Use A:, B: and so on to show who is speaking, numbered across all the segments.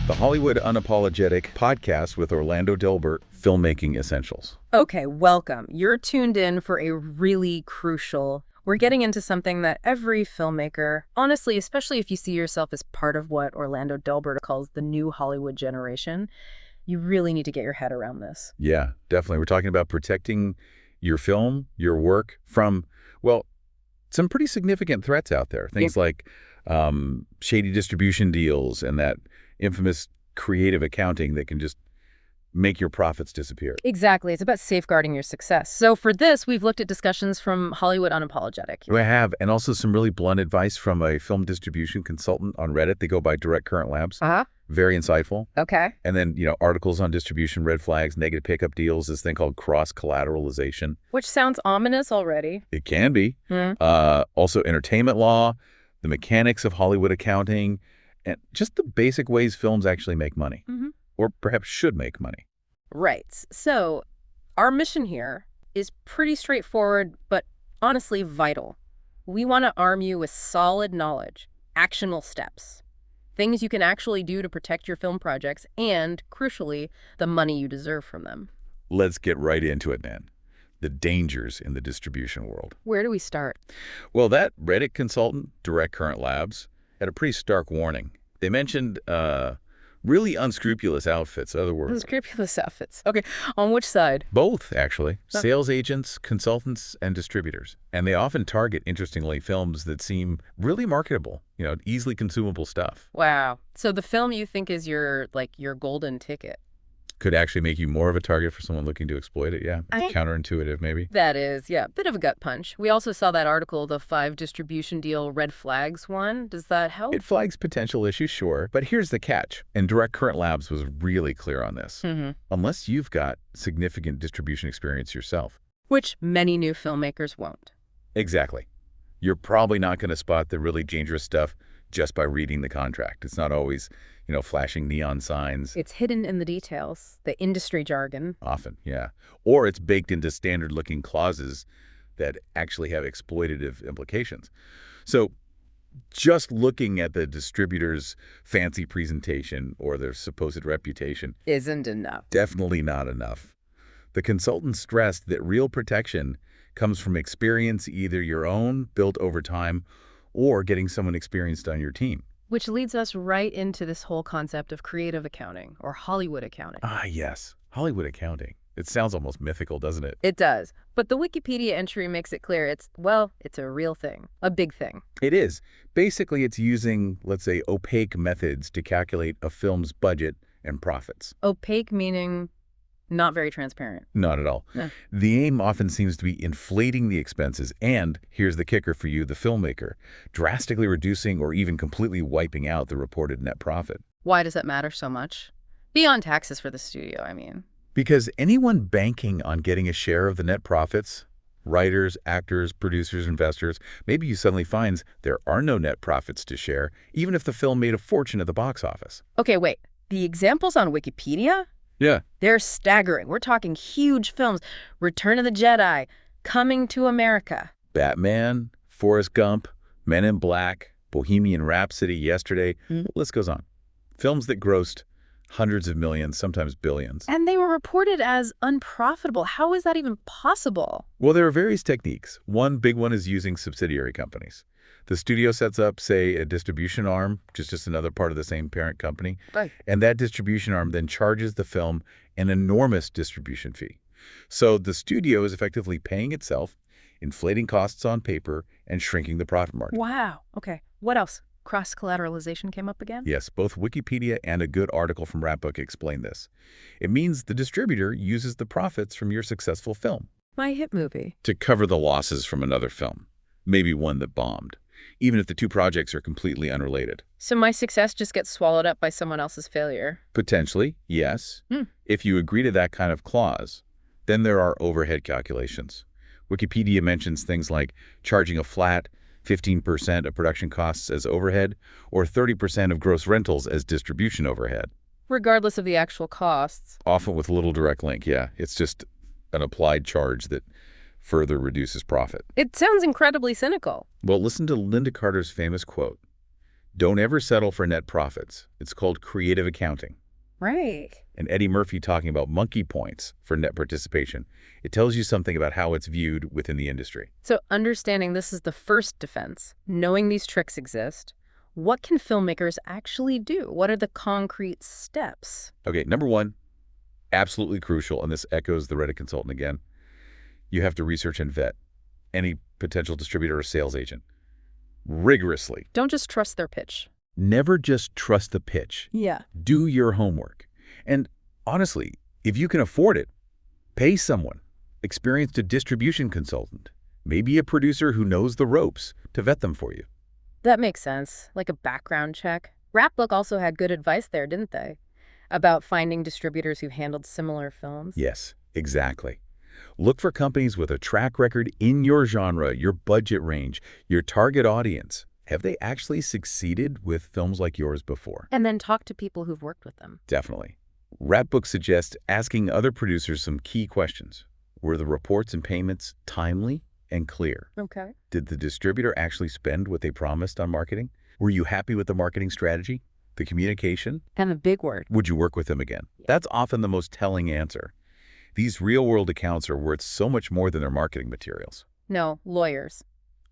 A: the Hollywood Unapologetic Podcast with Orlando Delbert, Filmmaking Essentials.
B: Okay, welcome. You're tuned in for a really crucial... We're getting into something that every filmmaker, honestly, especially if you see yourself as part of what Orlando Delbert calls the new Hollywood generation, you really need to get your head around this.
A: Yeah, definitely. We're talking about protecting your film, your work from, well, some pretty significant threats out there. Things like shady distribution deals and that infamous creative accounting that can just make your profits disappear.
B: Exactly. It's about safeguarding your success. So for this, we've looked at discussions from Hollywood Unapologetic.
A: We have, and also some really blunt advice from a film distribution consultant on Reddit. They go by Direct Current Labs. Very insightful.
B: Okay.
A: And then, articles on distribution, red flags, negative pickup deals, this thing called cross-collateralization.
B: Which sounds ominous already.
A: It can be. Also entertainment law, the mechanics of Hollywood accounting, and just the basic ways films actually make money. Or perhaps should make money.
B: Right. So our mission here is pretty straightforward, but honestly vital. We want to arm you with solid knowledge, actionable steps, things you can actually do to protect your film projects, and, crucially, the money you deserve from them.
A: Let's get right into it, then. The dangers in the distribution world.
B: Where do we start?
A: Well, that Reddit consultant, Direct Current Labs, had a pretty stark warning. They mentioned really unscrupulous outfits, in other words.
B: Unscrupulous outfits. Okay. On which side?
A: Both, actually. Sales agents, consultants, and distributors. And they often target, interestingly, films that seem really marketable, easily consumable stuff.
B: Wow. So the film you think is your golden ticket.
A: Could actually make you more of a target for someone looking to exploit it, yeah. Counterintuitive, maybe.
B: That is, yeah, bit of a gut punch. We also saw that article, the 5 distribution deal red flags one. Does that help?
A: It flags potential issues, sure. But here's the catch. And Direct Current Labs was really clear on this. Unless you've got significant distribution experience yourself.
B: Which many new filmmakers won't.
A: Exactly. You're probably not going to spot the really dangerous stuff just by reading the contract. It's not always, flashing neon signs.
B: It's hidden in the details, the industry jargon.
A: Often, yeah. Or it's baked into standard-looking clauses that actually have exploitative implications. So just looking at the distributor's fancy presentation or their supposed reputation
B: isn't enough.
A: Definitely not enough. The consultant stressed that real protection comes from experience, either your own, built over time, or getting someone experienced on your team.
B: Which leads us right into this whole concept of creative accounting or Hollywood accounting.
A: Ah, yes. Hollywood accounting. It sounds almost mythical, doesn't it?
B: It does. But the Wikipedia entry makes it clear it's a real thing, a big thing.
A: It is. Basically, it's using, let's say, opaque methods to calculate a film's budget and profits.
B: Opaque meaning not very transparent.
A: Not at all.
B: No.
A: The aim often seems to be inflating the expenses and, here's the kicker for you, the filmmaker, drastically reducing or even completely wiping out the reported net profit.
B: Why does that matter so much? Beyond taxes for the studio, I mean.
A: Because anyone banking on getting a share of the net profits, writers, actors, producers, investors, maybe you suddenly find there are no net profits to share, even if the film made a fortune at the box office.
B: Okay, wait. The examples on Wikipedia?
A: Yeah.
B: They're staggering. We're talking huge films. Return of the Jedi, Coming to America.
A: Batman, Forrest Gump, Men in Black, Bohemian Rhapsody, Yesterday. The list goes on. Films that grossed hundreds of millions, sometimes billions.
B: And they were reported as unprofitable. How is that even possible?
A: Well, there are various techniques. One big one is using subsidiary companies. The studio sets up, say, a distribution arm, just another part of the same parent company.
B: Right.
A: And that distribution arm then charges the film an enormous distribution fee. So the studio is effectively paying itself, inflating costs on paper, and shrinking the profit margin.
B: Wow. Okay. What else? Cross-collateralization came up again?
A: Yes, both Wikipedia and a good article from Rapbook explain this. It means the distributor uses the profits from your successful film.
B: My hit movie.
A: To cover the losses from another film, maybe one that bombed, even if the two projects are completely unrelated.
B: So my success just gets swallowed up by someone else's failure?
A: Potentially, yes. If you agree to that kind of clause, then there are overhead calculations. Wikipedia mentions things like charging a flat 15% of production costs as overhead or 30% of gross rentals as distribution overhead.
B: Regardless of the actual costs.
A: Often with little direct link, yeah. It's just an applied charge that further reduces profit.
B: It sounds incredibly cynical.
A: Well, listen to Linda Carter's famous quote. Don't ever settle for net profits. It's called creative accounting.
B: Right.
A: And Eddie Murphy talking about monkey points for net participation. It tells you something about how it's viewed within the industry.
B: So understanding this is the first defense, knowing these tricks exist, what can filmmakers actually do? What are the concrete steps?
A: Okay, number one, absolutely crucial, and this echoes the Reddit consultant again, you have to research and vet any potential distributor or sales agent rigorously.
B: Don't just trust their pitch.
A: Never just trust the pitch.
B: Yeah.
A: Do your homework. And honestly, if you can afford it, pay someone, experienced a distribution consultant, maybe a producer who knows the ropes to vet them for you.
B: That makes sense, like a background check. Rapbook also had good advice there, didn't they? About finding distributors who handled similar films.
A: Yes, exactly. Look for companies with a track record in your genre, your budget range, your target audience. Have they actually succeeded with films like yours before?
B: And then talk to people who've worked with them.
A: Definitely. Rapbook suggests asking other producers some key questions. Were the reports and payments timely and clear?
B: Okay.
A: Did the distributor actually spend what they promised on marketing? Were you happy with the marketing strategy, the communication?
B: And the big word.
A: Would you work with them again? That's often the most telling answer. These real-world accounts are worth so much more than their marketing materials.
B: No, lawyers.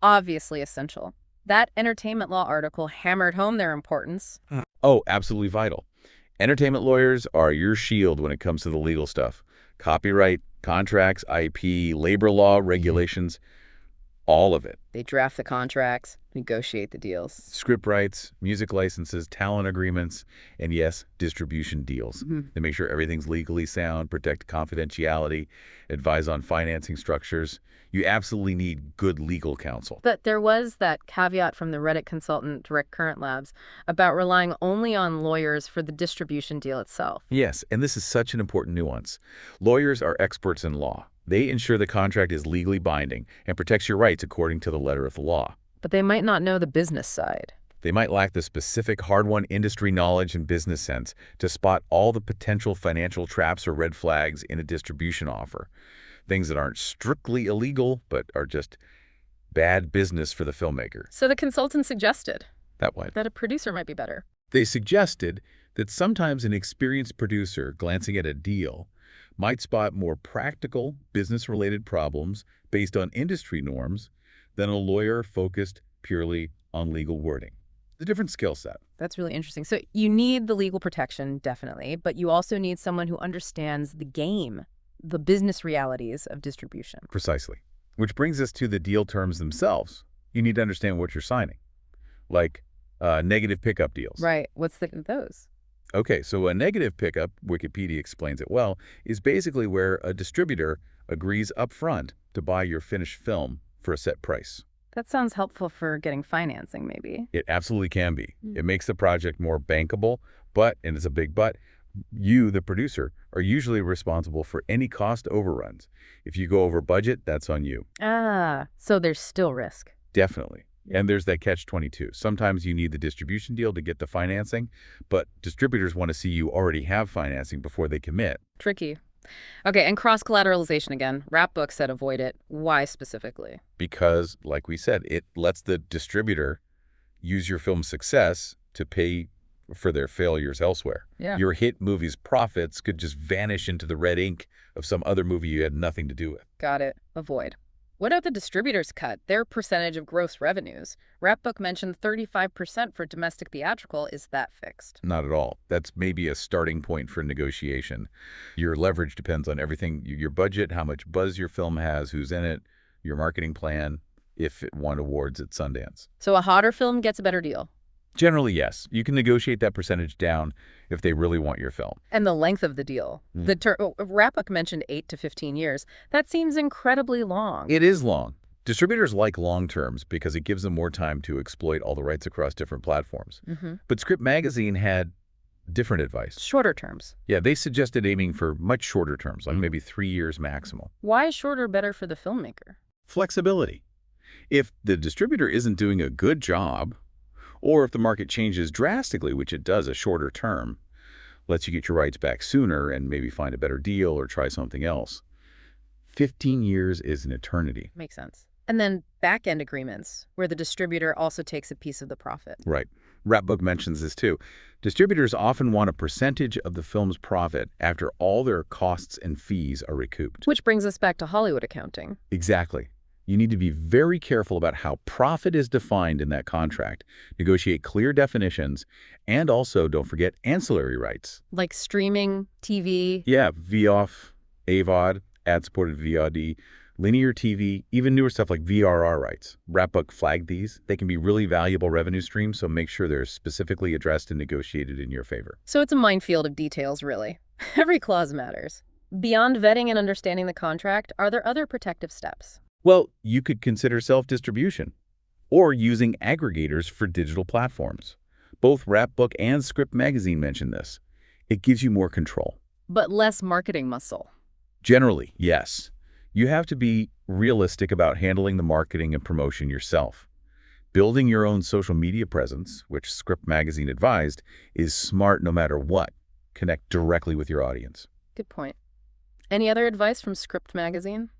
B: Obviously essential. That entertainment law article hammered home their importance.
A: Oh, absolutely vital. Entertainment lawyers are your shield when it comes to the legal stuff. Copyright, contracts, IP, labor law, regulations, all of it.
B: They draft the contracts, negotiate the deals.
A: Script rights, music licenses, talent agreements, and yes, distribution deals. They make sure everything's legally sound, protect confidentiality, advise on financing structures. You absolutely need good legal counsel.
B: But there was that caveat from the Reddit consultant, Direct Current Labs, about relying only on lawyers for the distribution deal itself.
A: Yes, and this is such an important nuance. Lawyers are experts in law. They ensure the contract is legally binding and protects your rights according to the letter of the law.
B: But they might not know the business side.
A: They might lack the specific hard-won industry knowledge and business sense to spot all the potential financial traps or red flags in a distribution offer. Things that aren't strictly illegal, but are just bad business for the filmmaker.
B: So the consultant suggested
A: That way.
B: that a producer might be better.
A: They suggested that sometimes an experienced producer glancing at a deal might spot more practical, business-related problems based on industry norms than a lawyer focused purely on legal wording. The different skill set.
B: That's really interesting. So you need the legal protection, definitely, but you also need someone who understands the game, the business realities of distribution.
A: Precisely. Which brings us to the deal terms themselves. You need to understand what you're signing, like negative pickup deals.
B: Right. What's those?
A: Okay, so a negative pickup, Wikipedia explains it well, is basically where a distributor agrees up front to buy your finished film for a set price.
B: That sounds helpful for getting financing, maybe.
A: It absolutely can be. It makes the project more bankable, but, and it's a big but, you, the producer, are usually responsible for any cost overruns. If you go over budget, that's on you.
B: Ah, so there's still risk.
A: Definitely. And there's that catch-22. Sometimes you need the distribution deal to get the financing, but distributors want to see you already have financing before they commit.
B: Tricky. Okay, and cross-collateralization again. Rapbook said avoid it. Why specifically?
A: Because, like we said, it lets the distributor use your film's success to pay for their failures elsewhere.
B: Yeah.
A: Your hit movie's profits could just vanish into the red ink of some other movie you had nothing to do with.
B: Got it. Avoid. What about the distributor's cut, their percentage of gross revenues? Rapbook mentioned 35% for domestic theatrical. Is that fixed?
A: Not at all. That's maybe a starting point for negotiation. Your leverage depends on everything, your budget, how much buzz your film has, who's in it, your marketing plan, if it won awards at Sundance.
B: So a hotter film gets a better deal?
A: Generally, yes. You can negotiate that percentage down if they really want your film.
B: And the length of the deal. Rapbook mentioned 8 to 15 years. That seems incredibly long.
A: It is long. Distributors like long terms because it gives them more time to exploit all the rights across different platforms. But Script Magazine had different advice.
B: Shorter terms.
A: Yeah, they suggested aiming for much shorter terms, like maybe 3 years maximal.
B: Why is shorter better for the filmmaker?
A: Flexibility. If the distributor isn't doing a good job, or if the market changes drastically, which it does a shorter term, lets you get your rights back sooner and maybe find a better deal or try something else. 15 years is an eternity.
B: Makes sense. And then back-end agreements, where the distributor also takes a piece of the profit.
A: Right. Rapbook mentions this too. Distributors often want a percentage of the film's profit after all their costs and fees are recouped.
B: Which brings us back to Hollywood accounting.
A: Exactly. You need to be very careful about how profit is defined in that contract, negotiate clear definitions, and also, don't forget, ancillary rights.
B: Like streaming, TV.
A: Yeah, VOF, AVOD, ad-supported VOD, linear TV, even newer stuff like VRR rights. Rapbook flagged these. They can be really valuable revenue streams, so make sure they're specifically addressed and negotiated in your favor.
B: So it's a minefield of details, really. Every clause matters. Beyond vetting and understanding the contract, are there other protective steps?
A: Well, you could consider self-distribution or using aggregators for digital platforms. Both Rapbook and Script Magazine mention this. It gives you more control.
B: But less marketing muscle.
A: Generally, yes. You have to be realistic about handling the marketing and promotion yourself. Building your own social media presence, which Script Magazine advised, is smart no matter what. Connect directly with your audience.
B: Good point. Any other advice from Script Magazine?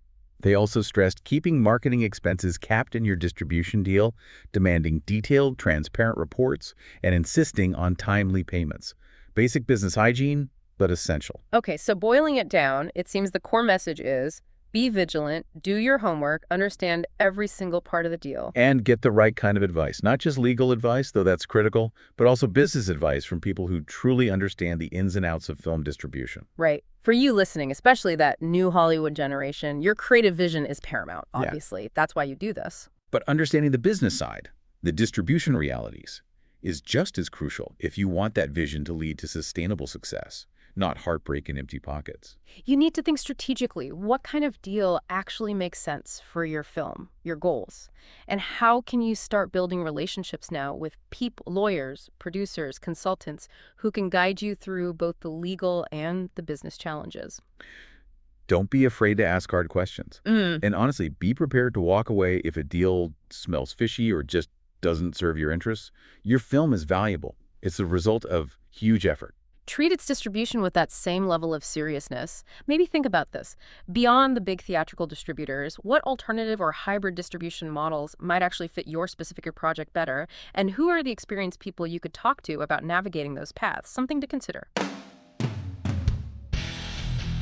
A: They also stressed keeping marketing expenses capped in your distribution deal, demanding detailed, transparent reports, and insisting on timely payments. Basic business hygiene, but essential.
B: Okay, so boiling it down, it seems the core message is be vigilant, do your homework, understand every single part of the deal.
A: And get the right kind of advice. Not just legal advice, though that's critical, but also business advice from people who truly understand the ins and outs of film distribution.
B: Right. For you listening, especially that new Hollywood generation, your creative vision is paramount, obviously. Yeah. That's why you do this.
A: But understanding the business side, the distribution realities, is just as crucial if you want that vision to lead to sustainable success, not heartbreak and empty pockets.
B: You need to think strategically. What kind of deal actually makes sense for your film, your goals? And how can you start building relationships now with people, lawyers, producers, consultants who can guide you through both the legal and the business challenges?
A: Don't be afraid to ask hard questions. And honestly, be prepared to walk away if a deal smells fishy or just doesn't serve your interests. Your film is valuable. It's the result of huge effort.
B: Treat its distribution with that same level of seriousness. Maybe think about this. Beyond the big theatrical distributors, what alternative or hybrid distribution models might actually fit your specific project better? And who are the experienced people you could talk to about navigating those paths? Something to consider.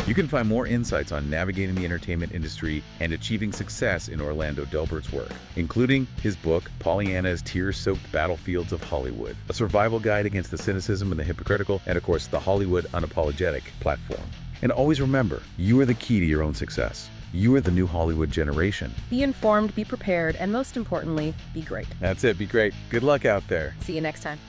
A: You can find more insights on navigating the entertainment industry and achieving success in Orlando Delbert's work, including his book, Pollyanna's Tear-Soaked Battlefields of Hollywood, a survival guide against the cynicism and the hypocritical, and of course, the Hollywood Unapologetic platform. And always remember, you are the key to your own success. You are the new Hollywood generation.
B: Be informed, be prepared, and most importantly, be great.
A: That's it. Be great. Good luck out there.
B: See you next time.